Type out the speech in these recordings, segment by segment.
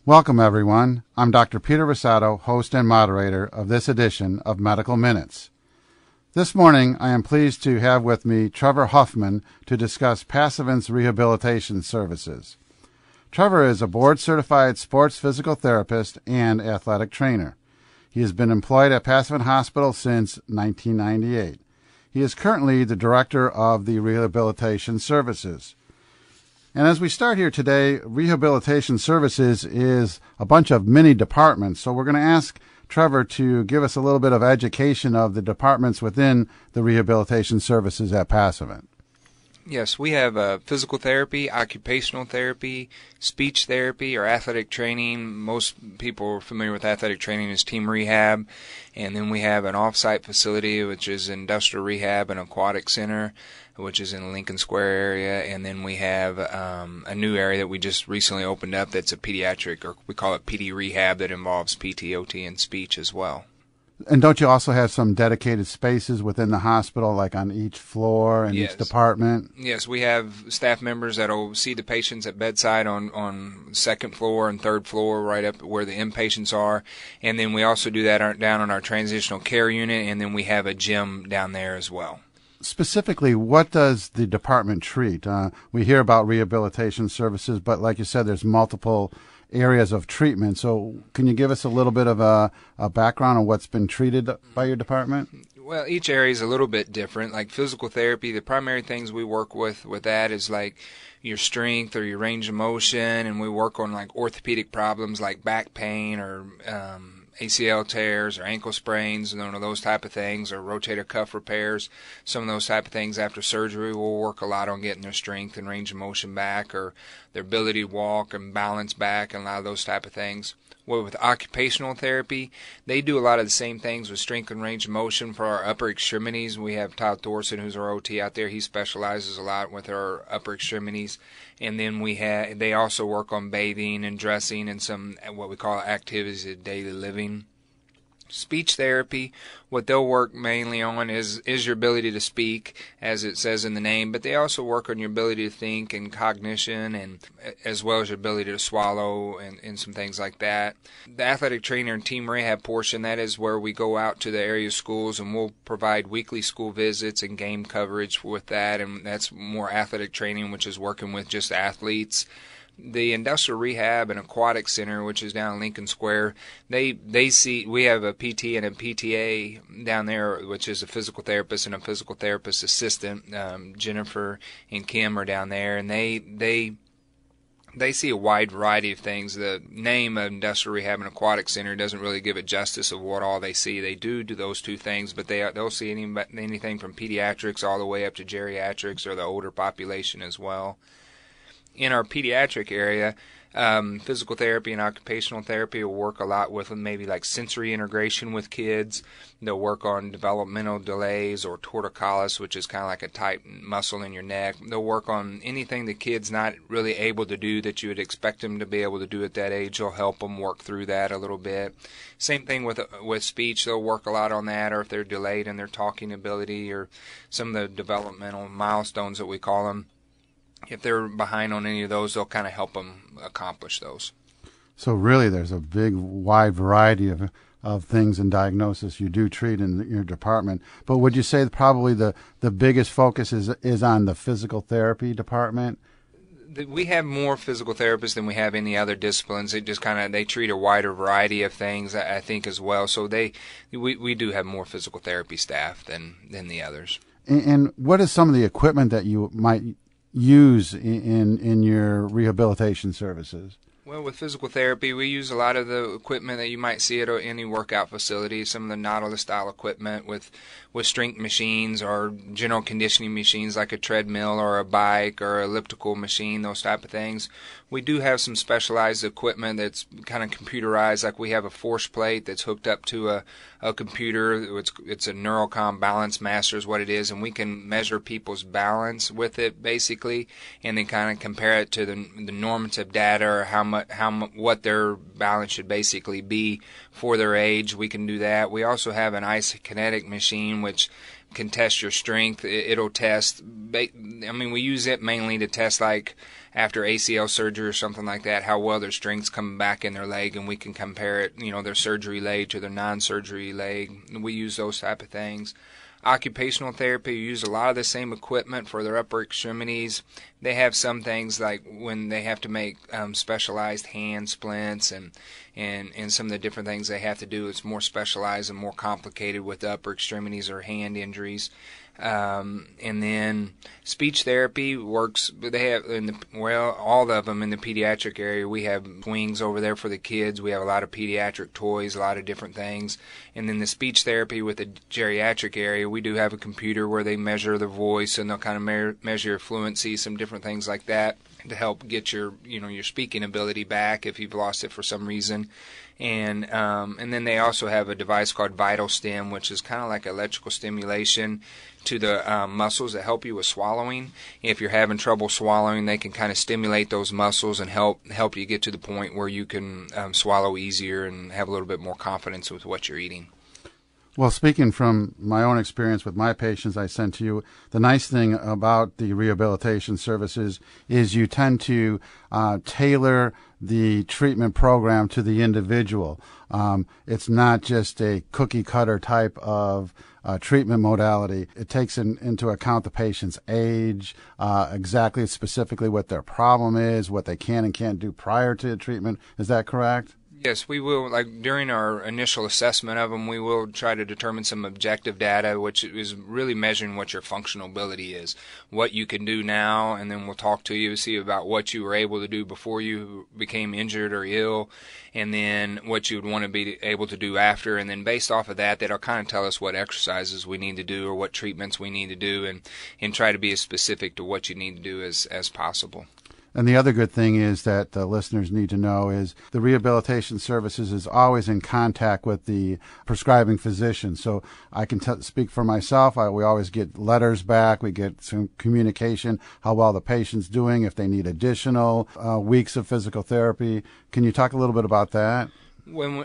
Welcome, everyone. I'm Dr. Peter Russotto, host and moderator of this edition of Medical Minutes. This morning, I am pleased to have with me Trevor Huffman to discuss Passavant's rehabilitation services. Trevor is a board-certified sports physical therapist and athletic trainer. He has been employed at Passavant Hospital since 1998. He is currently the director of the rehabilitation services. And as we start here today, rehabilitation services is a bunch of mini departments. So we're going to ask Trevor to give us a little bit of education of the departments within the rehabilitation services at Passavant. Yes, we have physical therapy, occupational therapy, speech therapy, or athletic training. Most people are familiar with athletic training as team rehab. And then we have an off-site facility, which is industrial rehab and aquatic center, which is in the Lincoln Square area. And then we have a new area that we just recently opened up that's a pediatric, or we call it PD rehab, that involves PT, OT, and speech as well. And don't you also have some dedicated spaces within the hospital, like on each floor and Yes. each department? Yes, we have staff members that will see the patients at bedside on second floor and third floor, right up where the inpatients are. And then we also do that down on our transitional care unit, and then we have a gym down there as well. Specifically, what does the department treat? We hear about rehabilitation services, but like you said, there's multiple areas of treatment. So can you give us a little bit of a background on what's been treated by your department? Well, each area is a little bit different. Like physical therapy, the primary things we work with that is like your strength or your range of motion, and we work on like orthopedic problems like back pain or ACL tears or ankle sprains, those type of things, or rotator cuff repairs. Some of those type of things after surgery, we'll work a lot on getting their strength and range of motion back, or their ability to walk and balance back, and a lot of those type of things. Well, with occupational therapy, they do a lot of the same things with strength and range of motion for our upper extremities. We have Todd Thorson, who's our OT out there. He specializes a lot with our upper extremities. And then they also work on bathing and dressing and some what we call activities of daily living. Speech therapy, what they'll work mainly on is your ability to speak, as it says in the name, but they also work on your ability to think and cognition, and as well as your ability to swallow and some things like that. The athletic trainer and team rehab portion, that is where we go out to the area schools and we'll provide weekly school visits and game coverage with that, and that's more athletic training, which is working with just athletes. The industrial rehab and aquatic center, which is down in Lincoln Square, we have a PT and a PTA down there, which is a physical therapist and a physical therapist assistant. Jennifer and Kim are down there, and they see a wide variety of things. The name of industrial rehab and aquatic center doesn't really give it justice of what all they see. They do those two things, but they'll see anything from pediatrics all the way up to geriatrics or the older population as well. In our pediatric area, physical therapy and occupational therapy will work a lot with maybe like sensory integration with kids. They'll work on developmental delays or torticollis, which is kind of like a tight muscle in your neck. They'll work on anything the kid's not really able to do that you would expect them to be able to do at that age. They'll help them work through that a little bit. Same thing with speech. They'll work a lot on that, or if they're delayed in their talking ability or some of the developmental milestones that we call them. If they're behind on any of those, they'll kind of help them accomplish those. So really there's a big, wide variety of things and diagnosis you do treat in your department. But would you say probably the biggest focus is on the physical therapy department? We have more physical therapists than we have any other disciplines. They treat a wider variety of things, I think, as well. So we do have more physical therapy staff than the others. And what is some of the equipment that you might use in your rehabilitation services? Well, with physical therapy, we use a lot of the equipment that you might see at any workout facility, some of the Nautilus-style equipment with strength machines or general conditioning machines like a treadmill or a bike or elliptical machine, those type of things. We do have some specialized equipment that's kind of computerized, like we have a force plate that's hooked up to a computer. It's a Neurocom Balance Master is what it is, and we can measure people's balance with it, basically, and then kind of compare it to the normative data or how what their balance should basically be for their age. We can do that. We also have an isokinetic machine which can test your strength. It'll test, we use it mainly to test, like after ACL surgery or something like that, how well their strength's coming back in their leg, and we can compare it, their surgery leg to their non-surgery leg. We use those type of things. Occupational therapy, you use a lot of the same equipment for their upper extremities. They have some things like when they have to make specialized hand splints and some of the different things they have to do. It's more specialized and more complicated with the upper extremities or hand injuries. And then speech therapy works. They have all of them in the pediatric area. We have swings over there for the kids. We have a lot of pediatric toys, a lot of different things. And then the speech therapy with the geriatric area, we do have a computer where they measure the voice and they'll kind of measure your fluency, some different things like that to help get your speaking ability back if you've lost it for some reason. And then they also have a device called Vital Stim, which is kind of like electrical stimulation to the muscles that help you with swallowing. If you're having trouble swallowing, they can kind of stimulate those muscles and help you get to the point where you can swallow easier and have a little bit more confidence with what you're eating. Well, speaking from my own experience with my patients I sent to you, the nice thing about the rehabilitation services is you tend to tailor the treatment program to the individual. It's not just a cookie-cutter type of treatment modality. It takes into account the patient's age, exactly specifically what their problem is, what they can and can't do prior to the treatment. Is that correct? Yes, we will. Like during our initial assessment of them, we will try to determine some objective data, which is really measuring what your functional ability is, what you can do now, and then we'll talk to you, see about what you were able to do before you became injured or ill, and then what you would want to be able to do after. And then based off of that, that'll kind of tell us what exercises we need to do or what treatments we need to do, and try to be as specific to what you need to do as possible. And the other good thing is that the listeners need to know is the rehabilitation services is always in contact with the prescribing physician. So I can speak for myself. We always get letters back. We get some communication, how well the patient's doing, if they need additional weeks of physical therapy. Can you talk a little bit about that?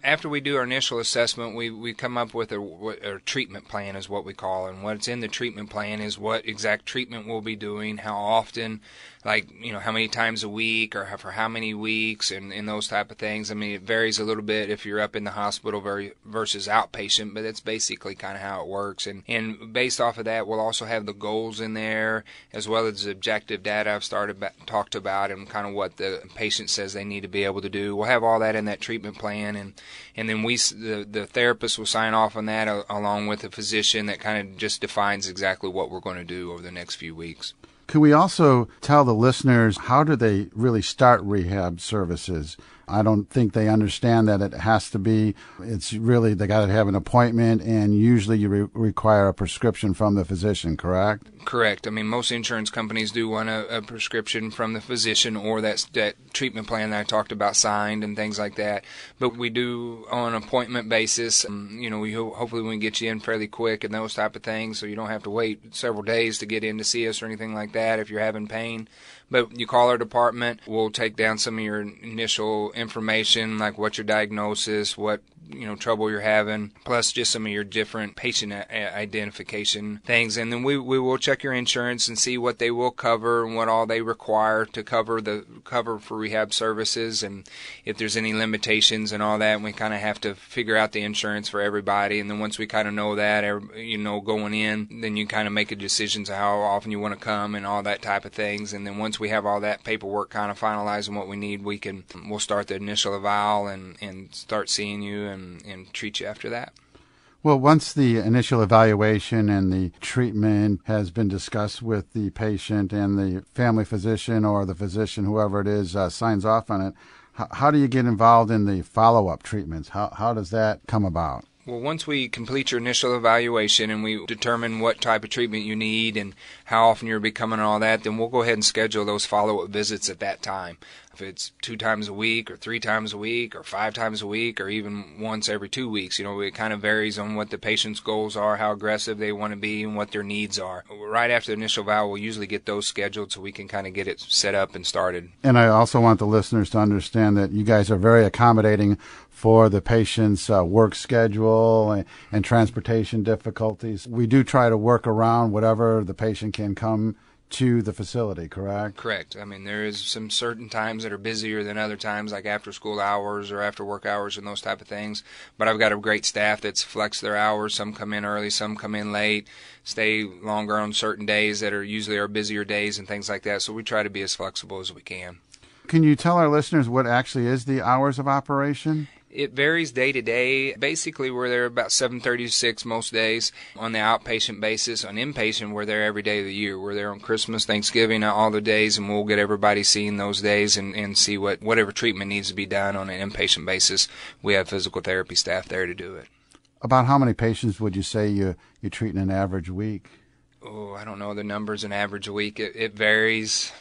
After we do our initial assessment, we come up with a treatment plan is what we call, and what's in the treatment plan is what exact treatment we'll be doing, how often, like how many times a week or for how many weeks, and those type of things. I mean, it varies a little bit if you're up in the hospital versus outpatient, but that's basically kind of how it works. And based off of that, we'll also have the goals in there as well as the objective data I've talked about and kind of what the patient says they need to be able to do. We'll have all that in that treatment plan. And then the therapist will sign off on that along with the physician that kind of just defines exactly what we're going to do over the next few weeks. Could we also tell the listeners how do they really start rehab services? I don't think they understand that it's really they got to have an appointment, and usually you require a prescription from the physician, correct? Correct. I mean, most insurance companies do want a prescription from the physician or that treatment plan that I talked about signed and things like that. But we do on an appointment basis. Hopefully we can get you in fairly quick and those type of things, so you don't have to wait several days to get in to see us or anything like that if you're having pain. But you call our department, we'll take down some of your initial information, like what's your diagnosis, what trouble you're having, plus just some of your different patient identification things. And then we will check your insurance and see what they will cover and what all they require to cover for rehab services, and if there's any limitations and all that. And we kind of have to figure out the insurance for everybody. And then once we kind of know that, going in, then you kind of make a decision to how often you want to come and all that type of things. And then once we have all that paperwork kind of finalized and what we need, we'll start the initial eval and start seeing you and treat you after that. Well, once the initial evaluation and the treatment has been discussed with the patient and the family physician or the physician, whoever it is, signs off on it, how do you get involved in the follow-up treatments? How does that come about? Well, once we complete your initial evaluation and we determine what type of treatment you need and how often you're becoming and all that, then we'll go ahead and schedule those follow-up visits at that time. If it's 2 times a week or 3 times a week or 5 times a week or even once every 2 weeks, it kind of varies on what the patient's goals are, how aggressive they want to be, and what their needs are. Right after the initial eval, we'll usually get those scheduled so we can kind of get it set up and started. And I also want the listeners to understand that you guys are very accommodating for the patient's work schedule and transportation difficulties. We do try to work around whatever the patient can come to the facility, correct? Correct. I mean, there is some certain times that are busier than other times, like after school hours or after work hours and those type of things. But I've got a great staff that's flexed their hours. Some come in early, some come in late, stay longer on certain days that are usually our busier days and things like that. So we try to be as flexible as we can. Can you tell our listeners what actually is the hours of operation? It varies day to day. Basically, we're there about 7:30 to 6 most days on the outpatient basis. On inpatient, we're there every day of the year. We're there on Christmas, Thanksgiving, all the days, and we'll get everybody seen those days and see whatever treatment needs to be done on an inpatient basis. We have physical therapy staff there to do it. About how many patients would you say you treat in an average week? Oh, I don't know the numbers an average a week. It varies.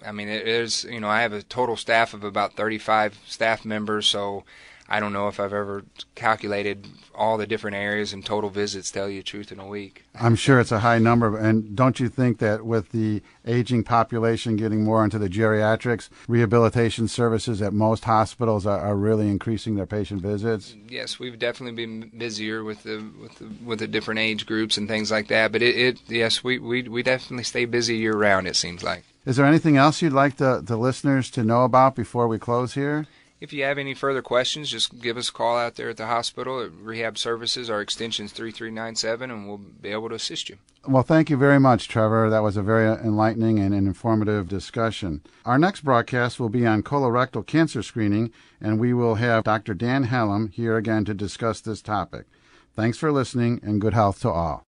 I mean, it is, I have a total staff of about 35 staff members, so I don't know if I've ever calculated all the different areas and total visits, tell you the truth, in a week. I'm sure it's a high number. And don't you think that with the aging population getting more into the geriatrics, rehabilitation services at most hospitals are really increasing their patient visits? Yes, we've definitely been busier with the different age groups and things like that. But yes, we definitely stay busy year round, it seems like. Is there anything else you'd like the listeners to know about before we close here? If you have any further questions, just give us a call out there at the hospital at Rehab Services. Our extension's 3397, and we'll be able to assist you. Well, thank you very much, Trevor. That was a very enlightening and an informative discussion. Our next broadcast will be on colorectal cancer screening, and we will have Dr. Dan Hallam here again to discuss this topic. Thanks for listening, and good health to all.